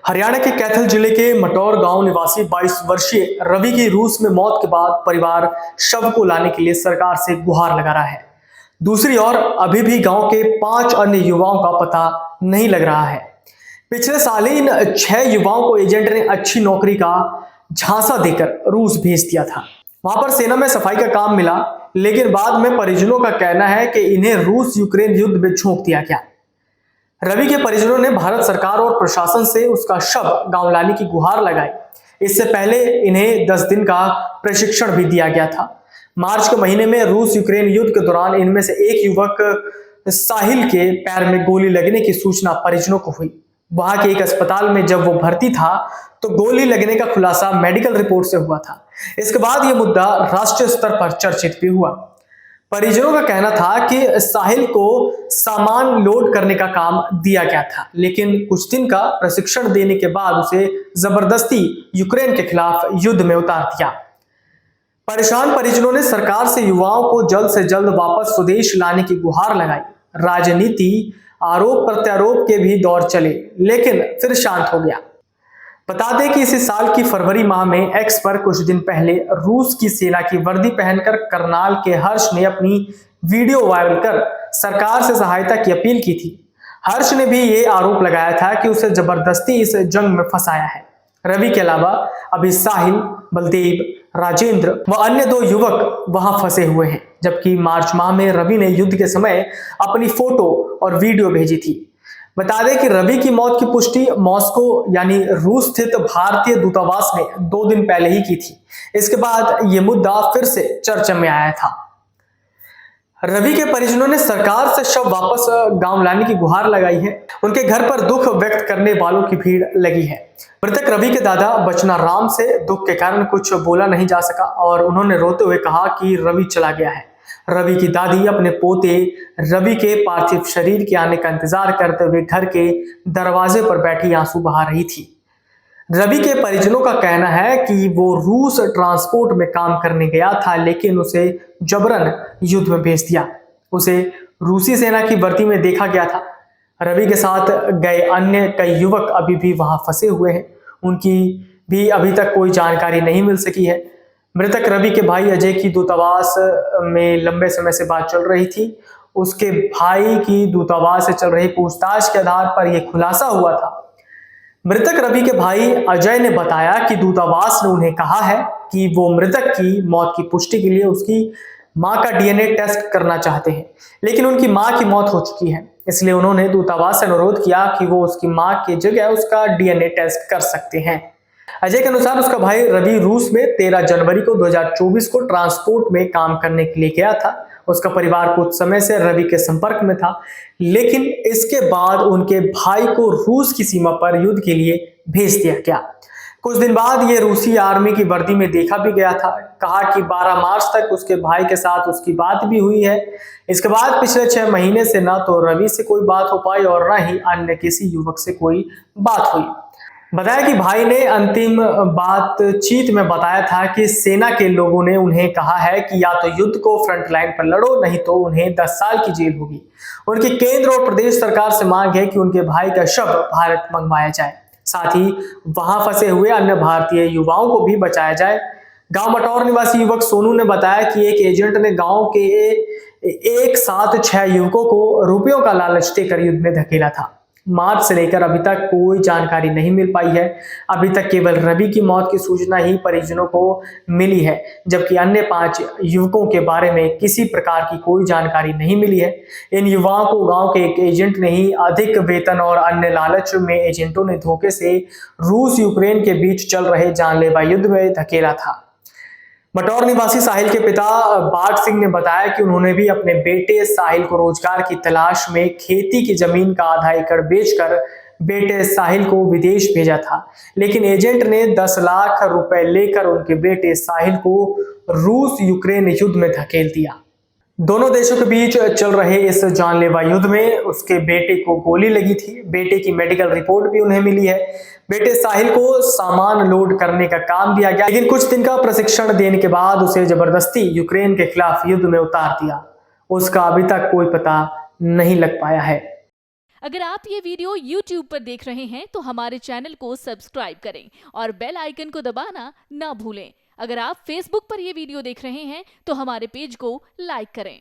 हरियाणा के कैथल जिले के मटौर गांव निवासी 22 वर्षीय रवि की रूस में मौत के बाद परिवार शव को लाने के लिए सरकार से गुहार लगा रहा है। दूसरी ओर अभी भी गांव के 5 अन्य युवाओं का पता नहीं लग रहा है। पिछले साल ही इन 6 युवाओं को एजेंट ने अच्छी नौकरी का झांसा देकर रूस भेज दिया था। वहां पर सेना में सफाई का काम मिला, लेकिन बाद में परिजनों का कहना है कि इन्हें रूस यूक्रेन युद्ध में झोंक दिया गया। रवि के परिजनों ने भारत सरकार और प्रशासन से उसका शव गांव लाने की गुहार लगाई। इससे पहले इन्हें 10 दिन का प्रशिक्षण भी दिया गया था। मार्च के महीने में रूस यूक्रेन युद्ध के दौरान इनमें से एक युवक साहिल के पैर में गोली लगने की सूचना परिजनों को हुई। वहां के एक अस्पताल में जब वो भर्ती था तो गोली लगने का खुलासा मेडिकल रिपोर्ट से हुआ था। इसके बाद यह मुद्दा राष्ट्रीय स्तर पर चर्चित भी हुआ। परिजनों का कहना था कि साहिल को सामान लोड करने का काम दिया गया था, लेकिन कुछ दिन का प्रशिक्षण देने के बाद उसे जबरदस्ती यूक्रेन के खिलाफ युद्ध में उतार दिया। परेशान परिजनों ने सरकार से युवाओं को जल्द से जल्द वापस स्वदेश लाने की गुहार लगाई। राजनीति, आरोप प्रत्यारोप के भी दौर चले, लेकिन फिर शांत हो गया। बता दें कि इसी साल की फरवरी माह में एक्स पर कुछ दिन पहले रूस की सेना की वर्दी पहनकर करनाल के हर्ष ने अपनी वीडियो वायरल कर सरकार से सहायता की अपील की थी। हर्ष ने भी ये आरोप लगाया था कि उसे जबरदस्ती इस जंग में फंसाया है। रवि के अलावा अभी साहिल, बलदेव, राजेंद्र व अन्य 2 युवक वहां फंसे हुए हैं, जबकि मार्च माह में रवि ने युद्ध के समय अपनी फोटो और वीडियो भेजी थी। बता दें कि रवि की मौत की पुष्टि मॉस्को यानी रूस स्थित भारतीय दूतावास ने 2 दिन पहले ही की थी। इसके बाद यह मुद्दा फिर से चर्चा में आया था। रवि के परिजनों ने सरकार से शव वापस गांव लाने की गुहार लगाई है। उनके घर पर दुख व्यक्त करने वालों की भीड़ लगी है। मृतक रवि के दादा बचना राम से दुख के कारण कुछ बोला नहीं जा सका और उन्होंने रोते हुए कहा कि रवि चला गया है। रवि की दादी अपने पोते रवि के पार्थिव शरीर के आने का इंतजार करते हुए घर के दरवाजे पर बैठी आंसू बहा रही थी। रवि के परिजनों का कहना है कि वो रूस ट्रांसपोर्ट में काम करने गया था, लेकिन उसे जबरन युद्ध में भेज दिया। उसे रूसी सेना की वर्दी में देखा गया था। रवि के साथ गए अन्य कई युवक अभी भी वहां फंसे हुए हैं। उनकी भी अभी तक कोई जानकारी नहीं मिल सकी है। मृतक रवि के भाई अजय की दूतावास में लंबे समय से बात चल रही थी। उसके भाई की दूतावास से चल रही पूछताछ के आधार पर यह खुलासा हुआ था। मृतक रवि के भाई अजय ने बताया कि दूतावास ने उन्हें कहा है कि वो मृतक की मौत की पुष्टि के लिए उसकी मां का डीएनए टेस्ट करना चाहते हैं, लेकिन उनकी मां की मौत हो चुकी है। इसलिए उन्होंने दूतावास से अनुरोध किया कि वो उसकी मां की जगह उसका डीएनए टेस्ट कर सकते हैं। अजय के अनुसार उसका भाई रवि रूस में 13 जनवरी को 2024 को ट्रांसपोर्ट में काम करने के लिए गया था। उसका परिवार कुछ समय से रवि के संपर्क में था, लेकिन इसके बाद उनके भाई को रूस की सीमा पर युद्ध के लिए भेज दिया गया। कुछ दिन बाद ये रूसी आर्मी की वर्दी में देखा भी गया था। कहा कि 12 मार्च तक उसके भाई के साथ उसकी बात भी हुई है। इसके बाद पिछले 6 महीने से ना तो रवि से कोई बात हो पाई और ना ही अन्य किसी युवक से कोई बात हुई। बताया कि भाई ने अंतिम बातचीत में बताया था कि सेना के लोगों ने उन्हें कहा है कि या तो युद्ध को फ्रंट लाइन पर लड़ो, नहीं तो उन्हें 10 साल की जेल होगी। उनकी केंद्र और प्रदेश सरकार से मांग है कि उनके भाई का शव भारत मंगवाया जाए, साथ ही वहां फंसे हुए अन्य भारतीय युवाओं को भी बचाया जाए। गांव मटौर निवासी युवक सोनू ने बताया कि एक एजेंट ने गांव के एक साथ 6 युवकों को रुपयों का लालच देकर युद्ध में धकेला था। मार्च से लेकर अभी तक कोई जानकारी नहीं मिल पाई है। अभी तक केवल रवि की मौत की सूचना ही परिजनों को मिली है, जबकि अन्य 5 युवकों के बारे में किसी प्रकार की कोई जानकारी नहीं मिली है। इन युवाओं को गांव के एक एजेंट ने ही अधिक वेतन और अन्य लालच में एजेंटों ने धोखे से रूस यूक्रेन के बीच चल रहे जानलेवा युद्ध में धकेला था। मटौर निवासी साहिल के पिता बाग सिंह ने बताया कि उन्होंने भी अपने बेटे साहिल को रोजगार की तलाश में खेती की जमीन का आधा एकड़ बेचकर बेटे साहिल को विदेश भेजा था, लेकिन एजेंट ने 10 लाख रुपए लेकर उनके बेटे साहिल को रूस यूक्रेन युद्ध में धकेल दिया। दोनों देशों के बीच चल रहे इस जानलेवा युद्ध में उसके बेटे को गोली लगी थी। बेटे की मेडिकल रिपोर्ट भी उन्हें मिली है। बेटे साहिल को सामान लोड करने का काम दिया गया, लेकिन कुछ दिन का प्रशिक्षण देने के बाद उसे जबरदस्ती यूक्रेन के खिलाफ युद्ध में उतार दिया। उसका अभी तक कोई पता नहीं लग पाया है। अगर आप ये वीडियो YouTube पर देख रहे हैं तो हमारे चैनल को सब्सक्राइब करें और बेल आइकन को दबाना ना भूलें। अगर आप Facebook पर ये वीडियो देख रहे हैं तो हमारे पेज को लाइक करें।